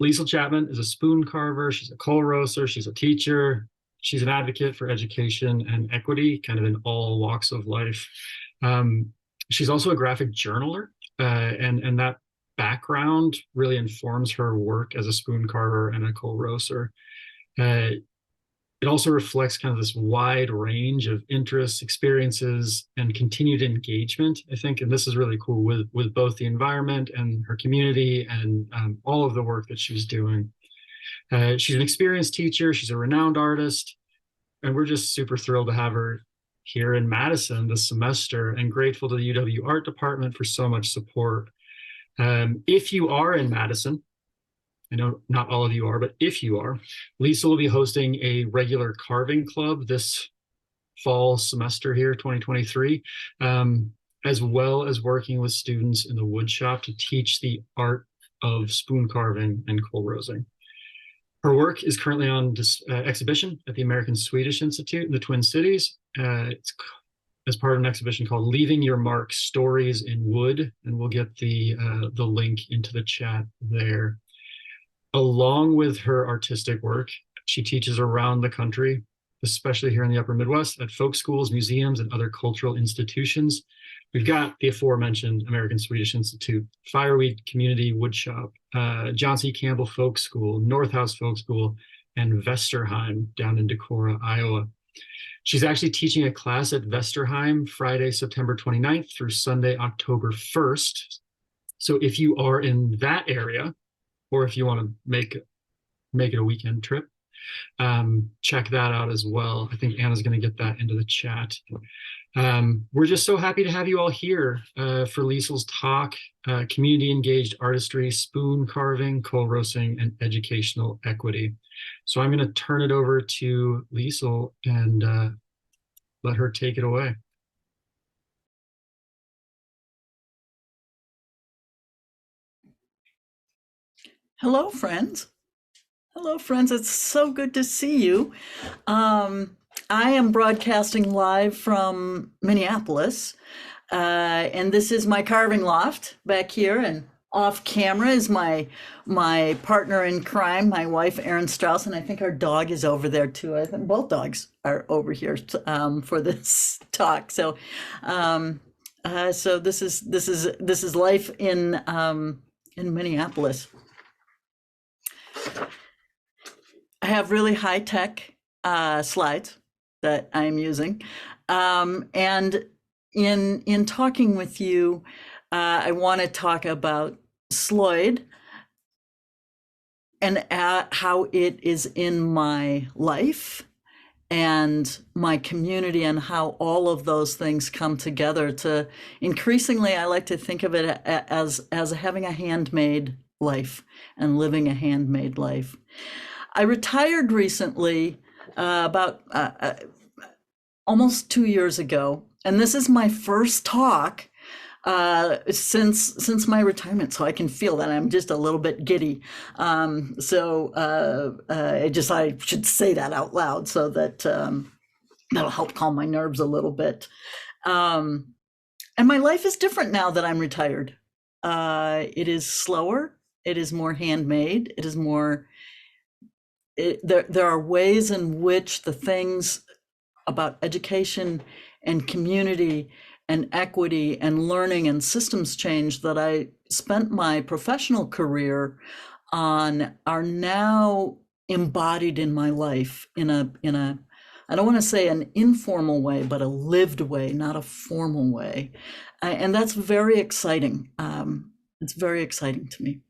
Liesl Chatman is a spoon carver. She's a kolroser. She's a teacher. She's an advocate for education and equity, kind of in all walks of life. She's also a graphic journaler, and that background really informs her work as a spoon carver and a kolroser. It also reflects kind of this wide range of interests, experiences, and continued engagement, I think. And this is really cool with both the environment and her community and all of the work that she's doing. She's an experienced teacher. She's a renowned artist. And we're just super thrilled to have her here in Madison this semester, and grateful to the UW Art Department for so much support. If you are in Madison, I know not all of you are, but if you are, Liesl will be hosting a regular carving club this fall semester here, 2023, as well as working with students in the woodshop to teach the art of spoon carving and kolrosing. Her work is currently on exhibition at the American Swedish Institute in the Twin Cities. It's as part of an exhibition called Leaving Your Mark, Stories in Wood, and we'll get the link into the chat there. Along with her artistic work, she teaches around the country, especially here in the upper Midwest, at folk schools, museums, and other cultural institutions. We've got the aforementioned American Swedish Institute, Fireweed Community Woodshop, John C. Campbell Folk School, Northhouse Folk School, and Vesterheim down in Decorah, Iowa. She's actually teaching a class at Vesterheim Friday, September 29th through Sunday, October 1st. So if you are in that area, or if you want to make it a weekend trip, check that out as well. I think Anna's going to get that into the chat. We're just so happy to have you all here for Liesl's talk, Community Engaged Artistry, Spoon Carving, Kolrosing, and Educational Equity. So I'm going to turn it over to Liesl and let her take it away. Hello, friends. Hello, friends. It's so good to see you. I am broadcasting live from Minneapolis, and this is my carving loft back here. And off camera is my partner in crime, my wife, Erin Strauss, and I think our dog is over there too. I think both dogs are over here for this talk. So, so this is life in Minneapolis. I have really high-tech slides that I'm using. And in talking with you, I want to talk about sloyd and how it is in my life and my community, and how all of those things come together to increasingly, I like to think of it as having a handmade life and living a handmade life. I retired recently, about almost 2 years ago, and this is my first talk since my retirement, so I can feel that I'm just a little bit giddy. I should say that out loud so that that'll help calm my nerves a little bit. And my life is different now that I'm retired. It is slower. It is more handmade. It is more. There are ways in which the things about education and community and equity and learning and systems change that I spent my professional career on are now embodied in my life in a I don't want to say an informal way, but a lived way, not a formal way. And that's very exciting. It's very exciting to me.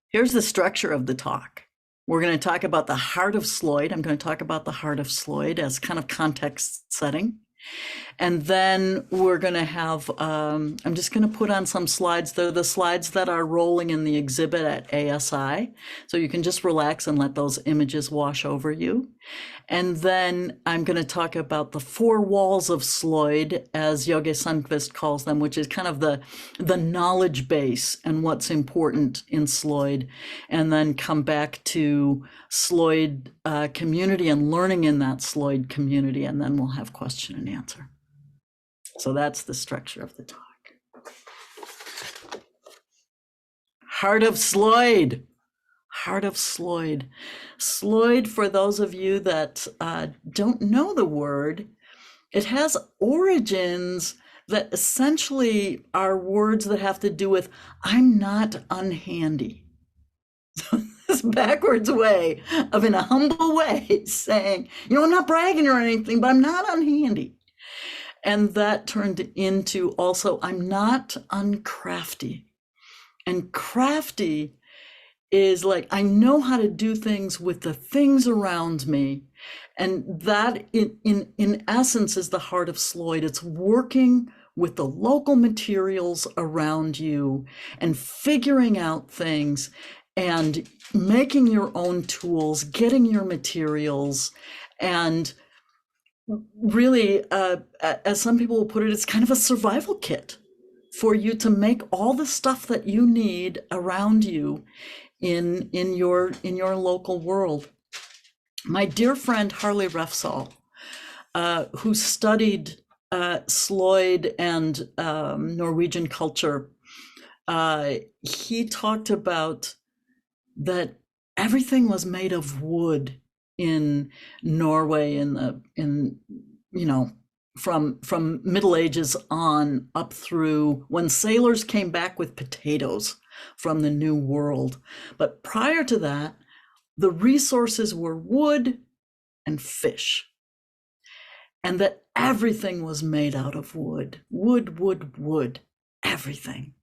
Here's the structure of the talk. We're going to talk about the heart of sloyd. I'm going to talk about the heart of sloyd as kind of context setting. And then we're going to have, I'm just going to put on some slides. They're the slides that are rolling in the exhibit at ASI. So you can just relax and let those images wash over you. And then I'm going to talk about the four walls of sloyd, as Yoge Sundqvist calls them, which is kind of the knowledge base and what's important in sloyd. And then come back to sloyd community and learning in that sloyd community. And then we'll have question and answer. So that's the structure of the talk. Heart of Sloyd. Heart of Sloyd. Sloyd, for those of you that don't know the word, it has origins that essentially are words that have to do with I'm not unhandy. So this backwards way of, in a humble way, saying, I'm not bragging or anything, but I'm not unhandy. And that turned into also, I'm not uncrafty. And crafty is like, I know how to do things with the things around me. And that in essence is the heart of Sloyd. It's working with the local materials around you and figuring out things and making your own tools, getting your materials, and really, as some people will put it, it's kind of a survival kit for you to make all the stuff that you need around you in your local world. My dear friend Harley Refsal, who studied Sloyd and Norwegian culture, he talked about that everything was made of wood in Norway from Middle Ages on up through when sailors came back with potatoes from the New World. But prior to that, the resources were wood and fish, and that everything was made out of wood, wood, everything.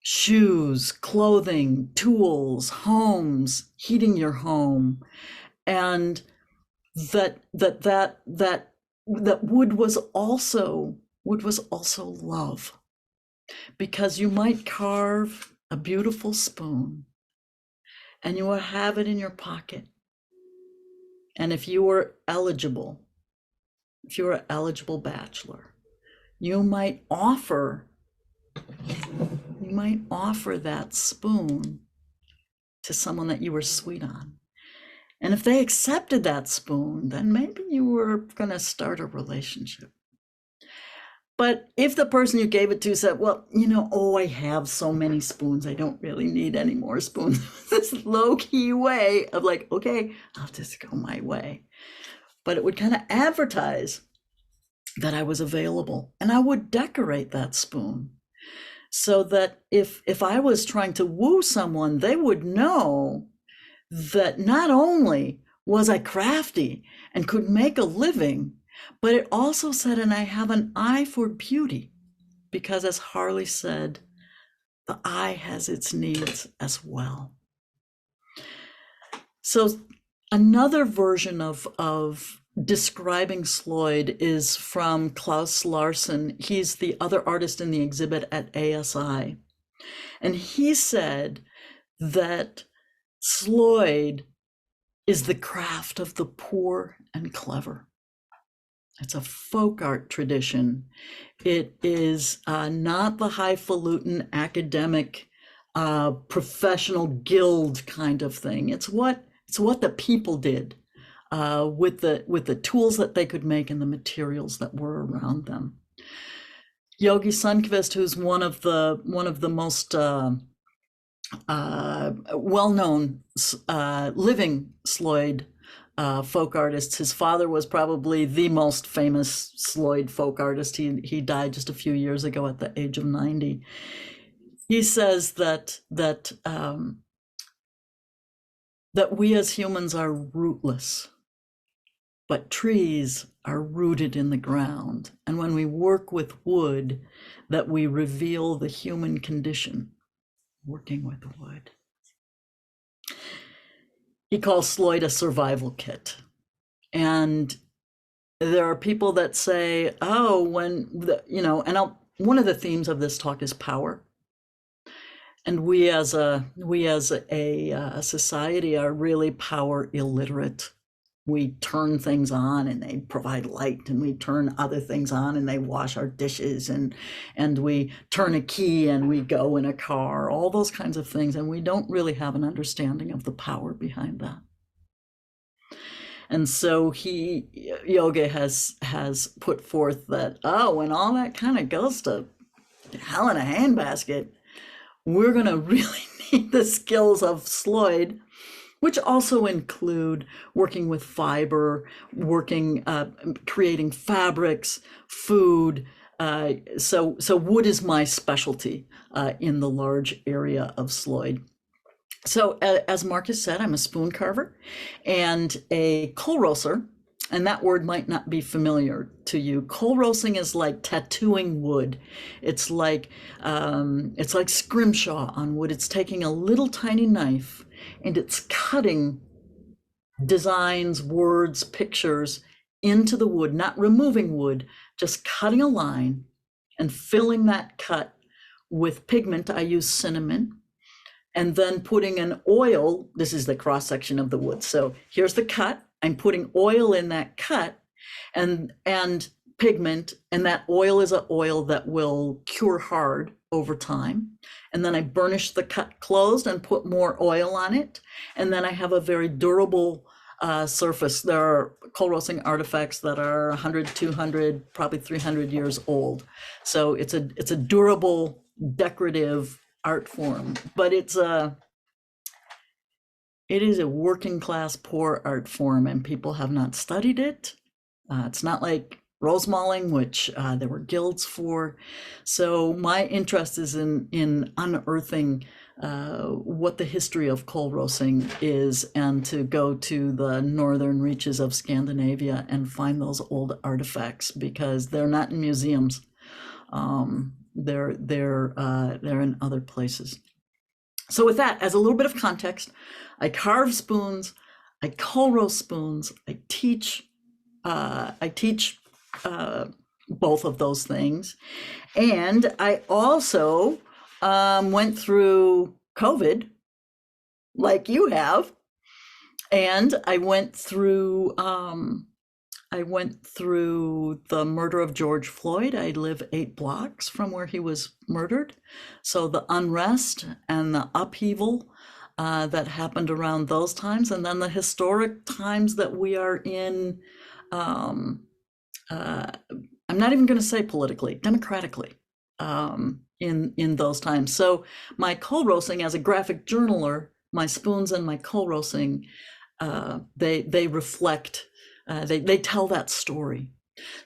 Shoes, clothing, tools, homes, heating your home, and that wood was also love, because you might carve a beautiful spoon and you will have it in your pocket, and if you were eligible bachelor, you might offer that spoon to someone that you were sweet on. And if they accepted that spoon, then maybe you were going to start a relationship. But if the person you gave it to said, well, I have so many spoons, I don't really need any more spoons. This low-key way of like, okay, I'll just go my way. But it would kind of advertise that I was available, and I would decorate that spoon so that if I was trying to woo someone, they would know that not only was I crafty and could make a living, but it also said, and I have an eye for beauty, because as Harley said, the eye has its needs as well. So another version of describing Sloyd is from Klaus Larsen. He's the other artist in the exhibit at ASI. And he said that Sloyd is the craft of the poor and clever. It's a folk art tradition. It is not the highfalutin academic, professional guild kind of thing. It's what the people did with the tools that they could make and the materials that were around them. Yogi Sundqvist, who's one of the most well-known living Sloyd folk artists. His father was probably the most famous Sloyd folk artist. He died just a few years ago at the age of 90. He says that we as humans are rootless, but trees are rooted in the ground. And when we work with wood, that we reveal the human condition, working with wood. He calls Sloyd a survival kit. And there are people that say, one of the themes of this talk is power. And we as a society are really power illiterate. We turn things on and they provide light, and we turn other things on and they wash our dishes, and we turn a key and we go in a car, all those kinds of things. And we don't really have an understanding of the power behind that. And so Yoga has put forth that, when all that kind of goes to hell in a handbasket, we're going to really need the skills of sloyd, which also include working with fiber, working, creating fabrics, food. So wood is my specialty in the large area of sloyd. So as Marcus said, I'm a spoon carver and a kolroser, and that word might not be familiar to you. Kolrosing is like tattooing wood. It's like scrimshaw on wood. It's taking a little tiny knife and it's cutting designs, words, pictures into the wood, not removing wood, just cutting a line and filling that cut with pigment. I use cinnamon, and then putting an oil. This is the cross section of the wood. So here's the cut. I'm putting oil in that cut and pigment, and that oil is an oil that will cure hard over time. And then I burnish the cut closed and put more oil on it. And then I have a very durable surface. There are Kolrosing artifacts that are 100, 200, probably 300 years old. So it's a durable, decorative art form, but it is a working class poor art form, and people have not studied it. It's not like rose mauling, which there were guilds for. So my interest is in unearthing what the history of Kolrosing is, and to go to the northern reaches of Scandinavia and find those old artifacts, because they're not in museums. They're in other places. So with that, as a little bit of context, I carve spoons, I kolrose spoons, I teach both of those things. And I also went through COVID, like you have, and I went through the murder of George Floyd. I live 8 blocks from where he was murdered. So the unrest and the upheaval that happened around those times, and then the historic times that we are in, I'm not even going to say politically, democratically, in those times. So my kolrosing as a graphic journaler, my spoons and my kolrosing, they reflect, they tell that story.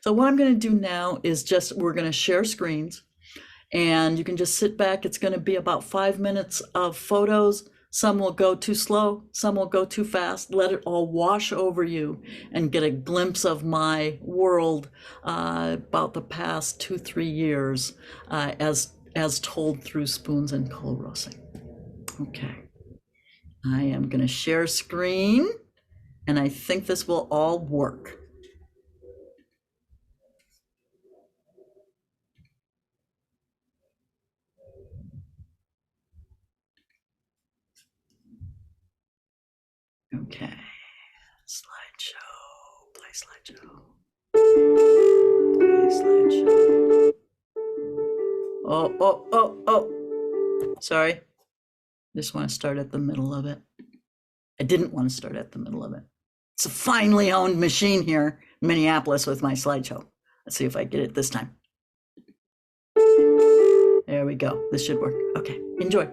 So what I'm going to do now is we're going to share screens, and you can just sit back. It's going to be about 5 minutes of photos. Some will go too slow, some will go too fast. Let it all wash over you and get a glimpse of my world about the past 2-3 years as told through spoons and kolrosing. Okay, I am going to share screen, and I think this will all work. Okay, slideshow, play slideshow. Play slideshow. Oh. Sorry. Just want to start at the middle of it. I didn't want to start at the middle of it. It's a finely owned machine here in Minneapolis with my slideshow. Let's see if I get it this time. There we go. This should work. Okay, enjoy.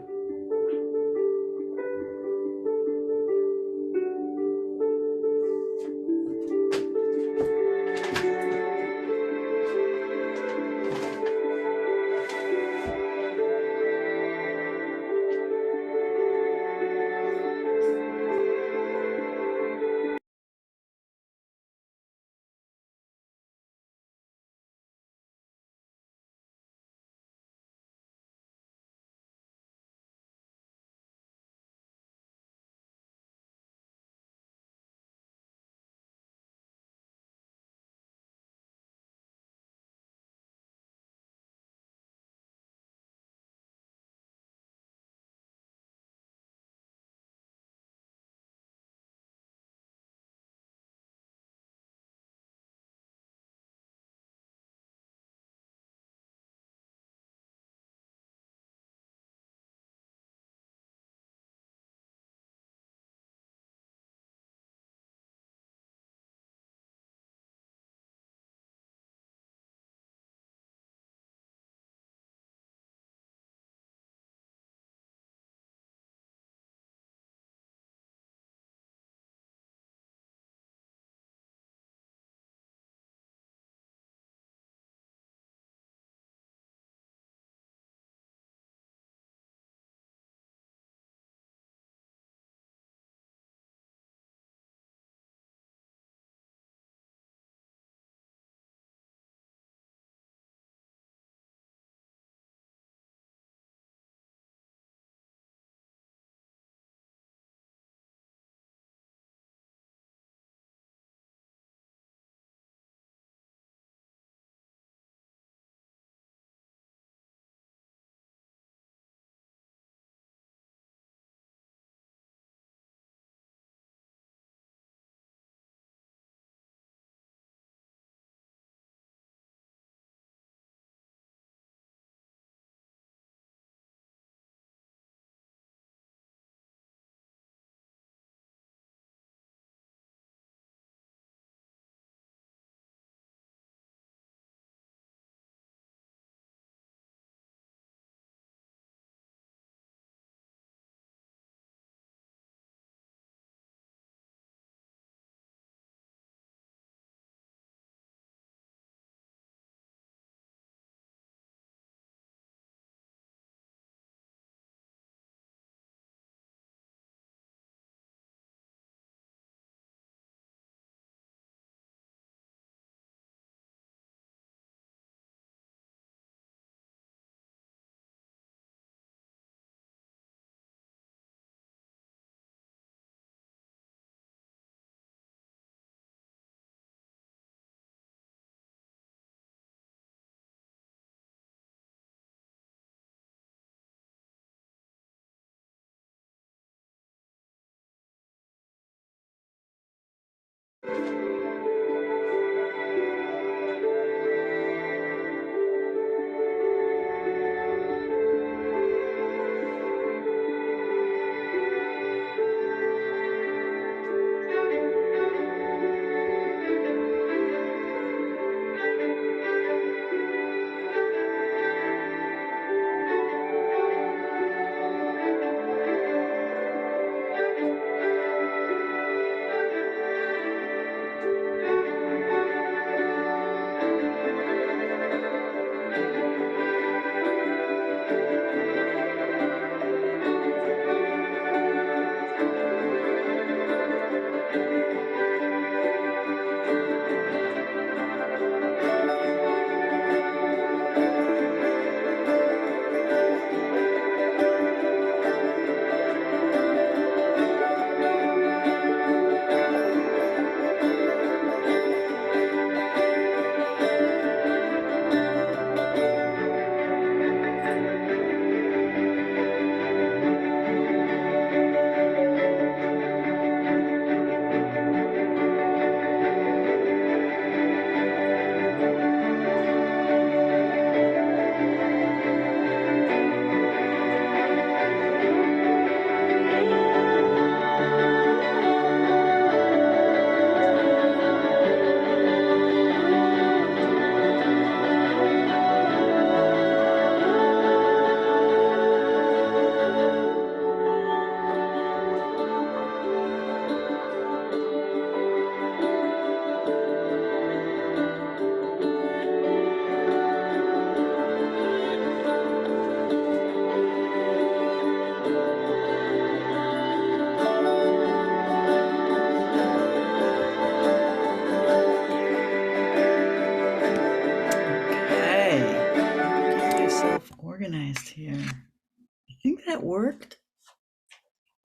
Organized here. I think that worked.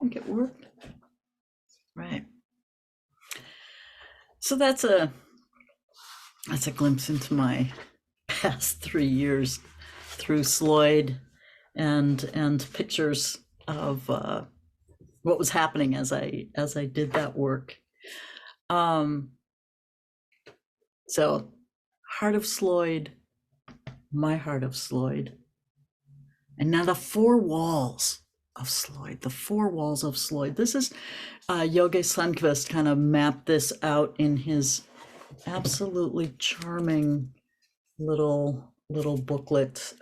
I think it worked. Right. So that's a glimpse into my past 3 years through Sloyd and pictures of what was happening as I did that work. So heart of Sloyd, my heart of Sloyd. And now the four walls of Sloyd, the four walls of Sloyd. This is Yoge Sundqvist kind of mapped this out in his absolutely charming little booklet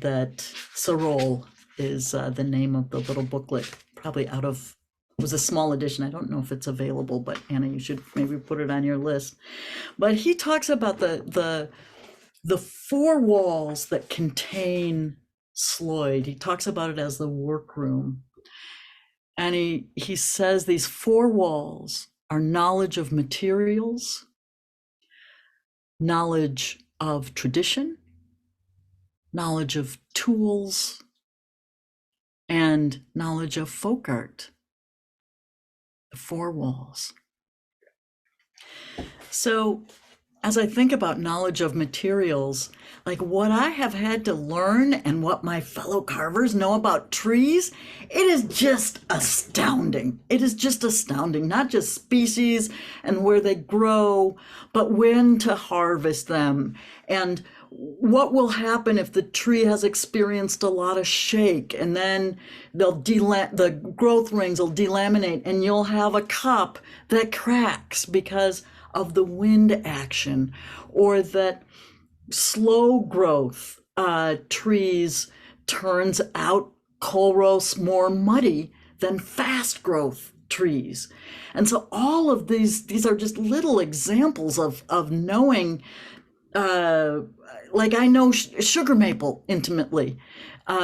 that Sarol is the name of the little booklet, probably out of, it was a small edition. I don't know if it's available, but Anna, you should maybe put it on your list. But he talks about the four walls that contain Sloyd. He talks about it as the workroom. And he says these four walls are knowledge of materials, knowledge of tradition, knowledge of tools, and knowledge of folk art. The four walls. So as I think about knowledge of materials, like what I have had to learn and what my fellow carvers know about trees, it is just astounding. It is just astounding, not just species and where they grow, but when to harvest them and what will happen if the tree has experienced a lot of shake, and then the growth rings will delaminate and you'll have a cup that cracks because of the wind action, or that slow growth trees turns out kolros more muddy than fast growth trees. And so all of these are just little examples of knowing, like I know sugar maple intimately,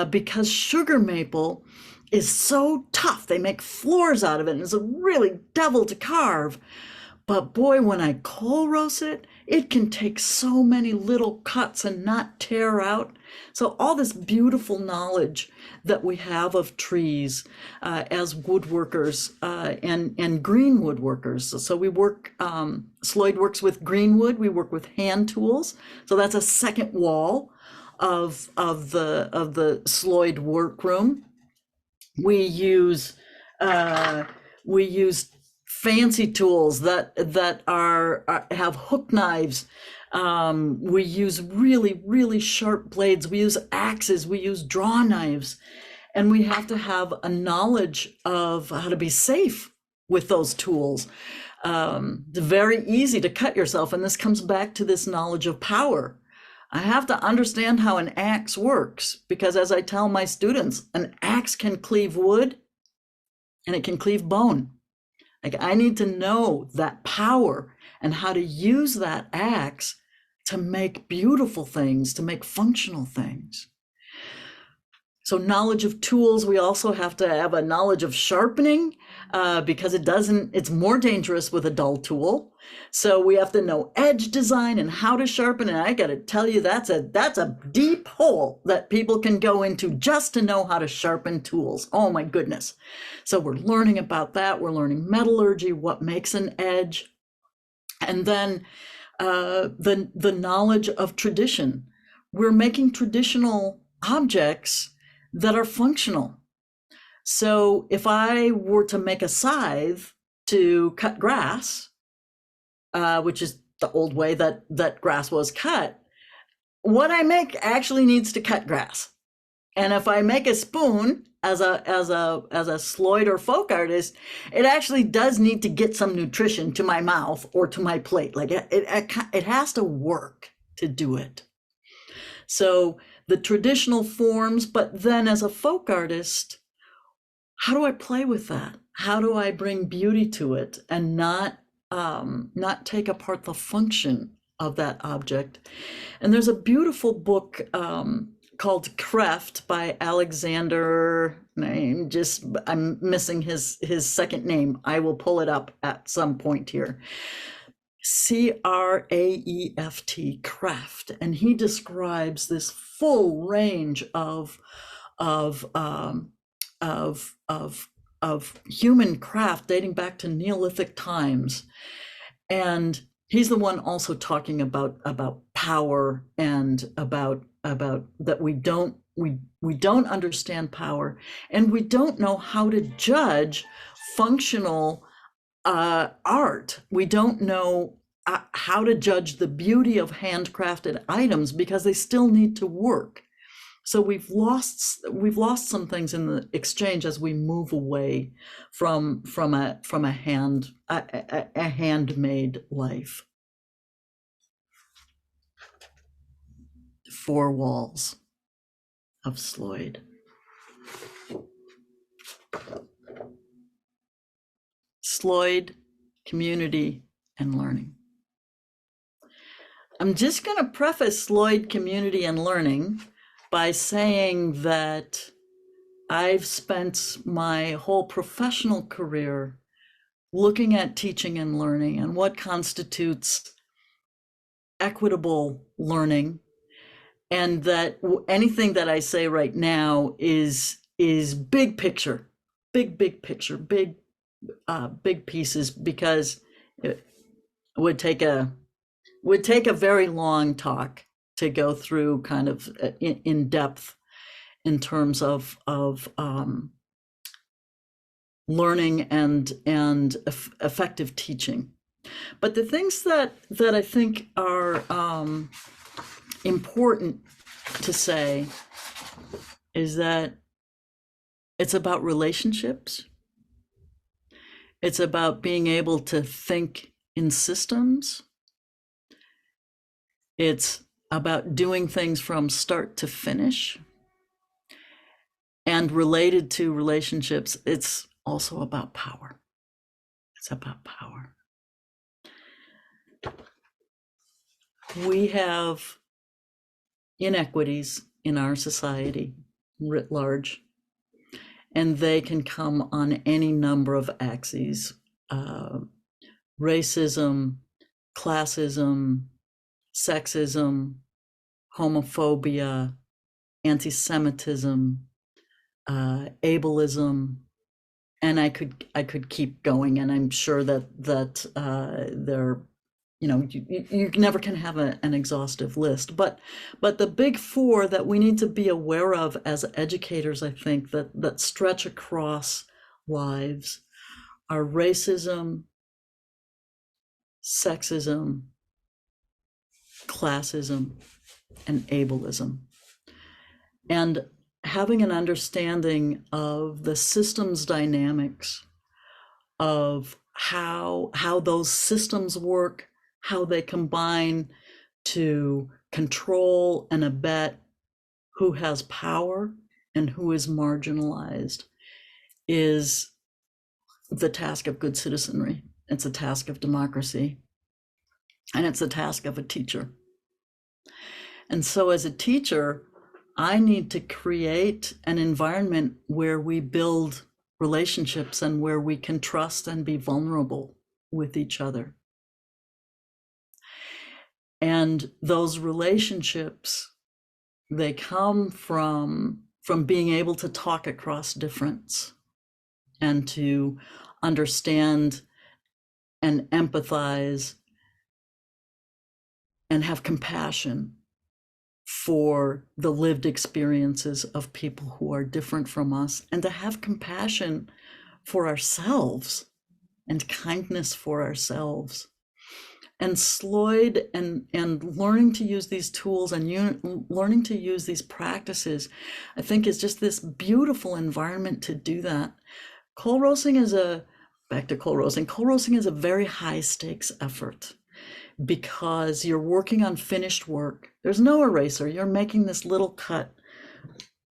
because sugar maple is so tough. They make floors out of it and it's a really devil to carve. But boy, when I kolros it, it can take so many little cuts and not tear out. So all this beautiful knowledge that we have of trees as woodworkers and green woodworkers. So we work, Sloyd works with green wood, we work with hand tools. So that's a second wall of the Sloyd workroom. We use fancy tools that have hook knives. We use really, really sharp blades. We use axes. We use draw knives. And we have to have a knowledge of how to be safe with those tools. It's very easy to cut yourself. And this comes back to this knowledge of power. I have to understand how an axe works, because as I tell my students, an axe can cleave wood and it can cleave bone. Like, I need to know that power and how to use that axe to make beautiful things, to make functional things. So knowledge of tools, we also have to have a knowledge of sharpening, because it's more dangerous with a dull tool. So we have to know edge design and how to sharpen. And I got to tell you, that's a deep hole that people can go into just to know how to sharpen tools. Oh my goodness. So we're learning about that. We're learning metallurgy, what makes an edge. And then the knowledge of tradition. We're making traditional objects that are functional. So if I were to make a scythe to cut grass, which is the old way that grass was cut, what I make actually needs to cut grass. And if I make a spoon as a sloyd or folk artist, it actually does need to get some nutrition to my mouth or to my plate. Like it has to work to do it. So the traditional forms, but then as a folk artist, how do I play with that? How do I bring beauty to it and not take apart the function of that object? And there's a beautiful book called Kreft by Alexander. I'm missing his second name. I will pull it up at some point here. Kraeft, Kreft, and he describes this full range of human craft dating back to Neolithic times, and he's the one also talking about power and about that we don't understand power, and we don't know how to judge functional art. We don't know how to judge the beauty of handcrafted items because they still need to work. So we've lost some things in the exchange as we move away from a handmade life. 4 walls of sloyd. Sloyd, community, and learning. I'm just going to preface sloyd, community, and learning by saying that I've spent my whole professional career looking at teaching and learning and what constitutes equitable learning, and that anything that I say right now is big picture, big picture, big pieces, because it would take a very long talk to go through kind of in depth in terms of learning and effective teaching. But the things that I think are important to say is that it's about relationships. It's about being able to think in systems. It's about doing things from start to finish. And related to relationships, it's also about power. It's about power. We have inequities in our society writ large, and they can come on any number of axes. Racism, classism, sexism, homophobia, anti-Semitism, ableism, and I could keep going. And I'm sure that there, you never can have an exhaustive list. But the big 4 that we need to be aware of as educators, I think, that stretch across lives, are racism, sexism, classism, and ableism. And having an understanding of the systems dynamics of how those systems work, how they combine to control and abet who has power and who is marginalized, is the task of good citizenry. It's a task of democracy, and it's a task of a teacher. And so as a teacher, I need to create an environment where we build relationships and where we can trust and be vulnerable with each other. And those relationships, they come from being able to talk across difference and to understand and empathize and have compassion for the lived experiences of people who are different from us, and to have compassion for ourselves and kindness for ourselves. And sloyd and learning to use these tools and learning to use these practices, I think, is just this beautiful environment to do that. Kolrosing is Kolrosing is a very high stakes effort, because you're working on finished work. There's no eraser. You're making this little cut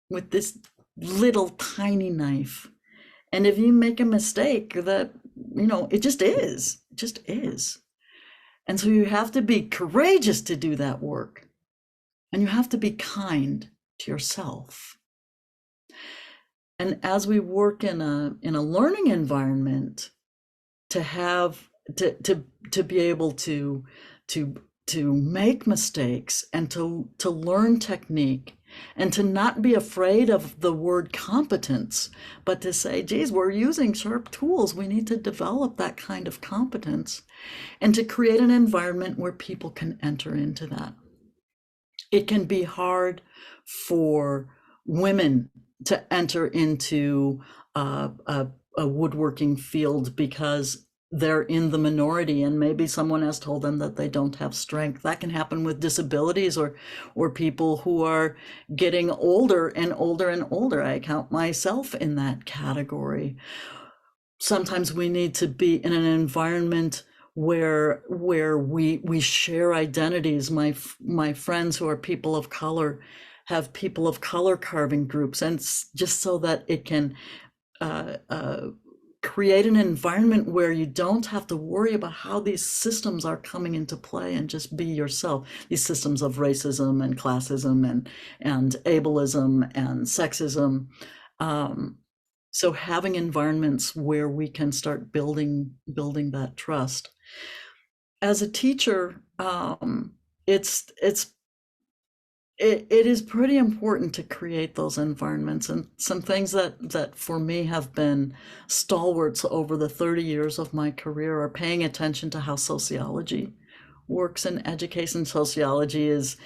with this little tiny knife. And if you make a mistake, that, it just is. It just is. And so you have to be courageous to do that work. And you have to be kind to yourself. And as we work in a learning environment, to be able to make mistakes and to learn technique, and to not be afraid of the word competence, but to say, geez, we're using sharp tools. We need to develop that kind of competence, and to create an environment where people can enter into that. It can be hard for women to enter into a woodworking field because they're in the minority, and maybe someone has told them that they don't have strength. That can happen with disabilities or people who are getting older and older and older. I count myself in that category. Sometimes we need to be in an environment where we share identities. My friends who are people of color have people of color carving groups, and just so that it can create an environment where you don't have to worry about how these systems are coming into play, and just be yourself. These systems of racism and classism and ableism and sexism. So having environments where we can start building that trust. As a teacher, it is pretty important to create those environments. And some things that for me have been stalwarts over the 30 years of my career are paying attention to how sociology works in education. Sociology is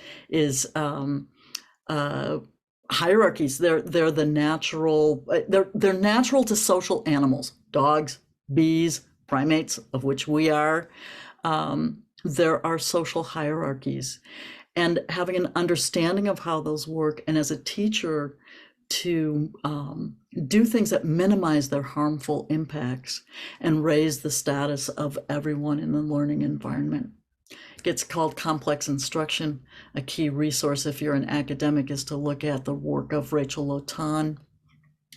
hierarchies. They're the natural. They're natural to social animals, dogs, bees, primates, of which we are. There are social hierarchies. And having an understanding of how those work, and as a teacher, to do things that minimize their harmful impacts and raise the status of everyone in the learning environment. It gets called complex instruction. A key resource, if you're an academic, is to look at the work of Rachel Lotan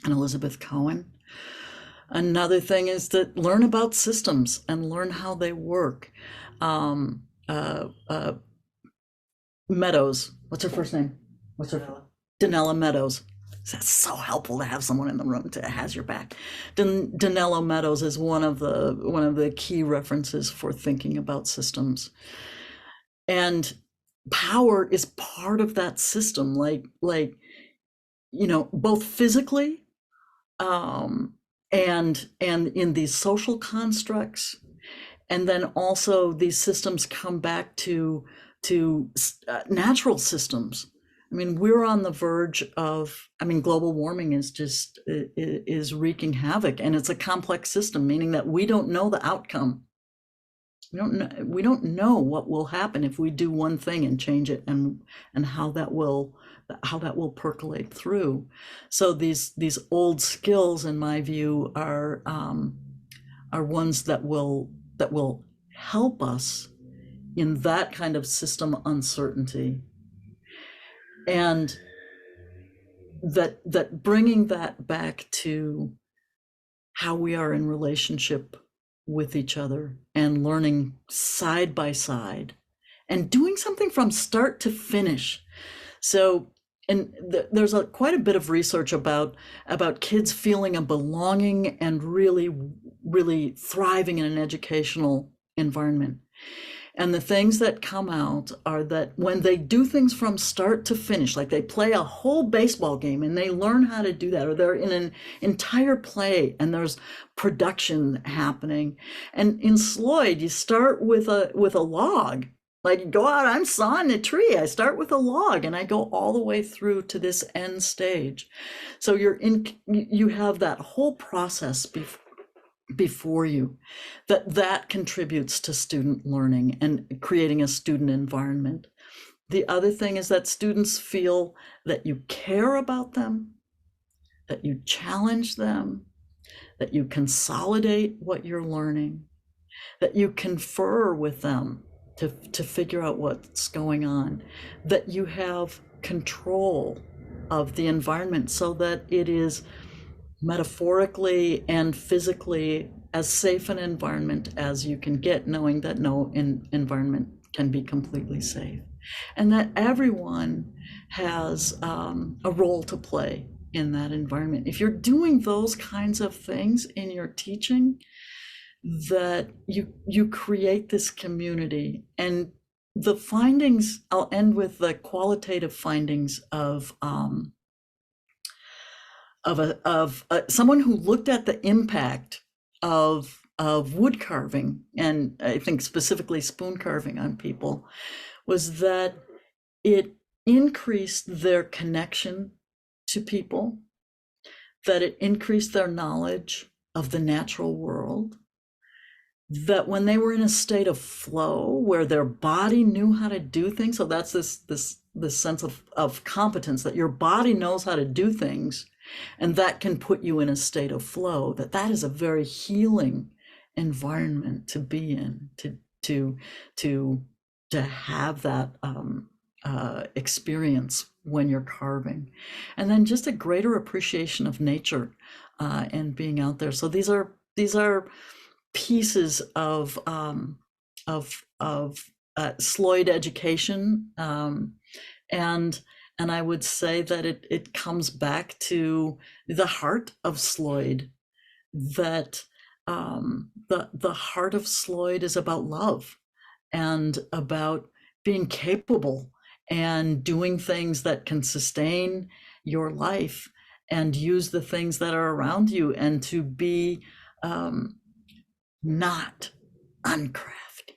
and Elizabeth Cohen. Another thing is to learn about systems and learn how they work. Meadows, what's her first name? Danella Meadows. That's so helpful to have someone in the room that has your back. Danella Meadows is one of the key references for thinking about systems. And power is part of that system, both physically and in these social constructs. And then also these systems come back to natural systems. I mean, we're on the verge of, I mean, global warming is just, is wreaking havoc, and it's a complex system, meaning that we don't know the outcome. We don't know what will happen if we do one thing and change it, and how that will percolate through. So these old skills, in my view, are ones that will help us in that kind of system uncertainty, and that bringing that back to how we are in relationship with each other, and learning side by side, and doing something from start to finish. So, and there's quite a bit of research about kids feeling a belonging and really thriving in an educational environment. And the things that come out are that when they do things from start to finish, like they play a whole baseball game and they learn how to do that, or they're in an entire play and there's production happening. And in Sloyd, you start with a log. Like, you go out, I'm sawing a tree. I start with a log and I go all the way through to this end stage. So you have that whole process before you, that contributes to student learning and creating a student environment. The other thing is that students feel that you care about them, that you challenge them, that you consolidate what you're learning, that you confer with them to figure out what's going on, that you have control of the environment so that it is metaphorically and physically as safe an environment as you can get, knowing that no environment can be completely safe, and that everyone has a role to play in that environment. If you're doing those kinds of things in your teaching, that you create this community. And the findings, I'll end with the qualitative findings of someone who looked at the impact of wood carving, and I think specifically spoon carving, on people, was that it increased their connection to people, that it increased their knowledge of the natural world, that when they were in a state of flow where their body knew how to do things, so that's this sense of competence, that your body knows how to do things, and that can put you in a state of flow, that is a very healing environment to be in, to have that experience when you're carving. And then just a greater appreciation of nature and being out there. So these are pieces of Sloyd education, and I would say that it comes back to the heart of Sloyd, that the heart of Sloyd is about love and about being capable and doing things that can sustain your life, and use the things that are around you, and to be not uncrafty.